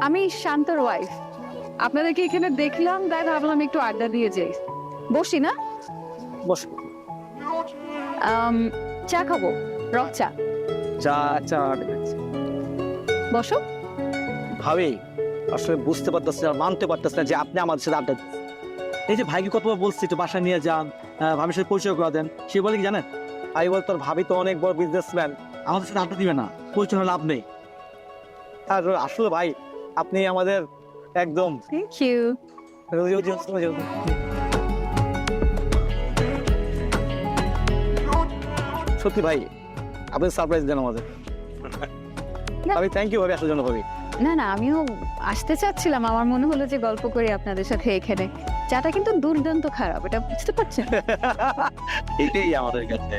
আমি শান্তর ওয়াইফ। আপনাদেরকে এখানে দেখলাম, তাই ভাবলাম একটু আড্ডা দিয়ে যাই। বসি না? বস। চা খাবো, রক চা। চা চা বসো। ভাবি আসলে বুঝতে পারতেছি না, মানতে পারতেছি না যে আপনি আমাদের সাথে আড্ডা দিচ্ছেন। এই যে ভাইকে কতবার বলছি একটু বাসায় নিয়ে যান, ভাবির সাথে পরিচয় করে দেন, সে বলে কি জানেন, আমি বল তোর ভাবি তো অনেক বড় বিজনেসম্যান, আমাদের সাথে আড্ডা দিবে না, পরিচয় হলে লাভ নেই। আর আসলে ভাই আপনি আমাদের একদম থ্যাংক ইউ। সত্যি ভাই আপনি সারপ্রাইজ দেন আমাদের। ভাবি থ্যাংক ইউ ভাবি আসার জন্য। ভাবি না না, আমিও আসতে চাচ্ছিলাম, আমার মনে হলো যে গল্প করি আপনাদের সাথে এখানে। চাটা কিন্তু দুর্দান্ত খারাপ, এটা বুঝতে পারছেন? এটাই আমাদের কাছে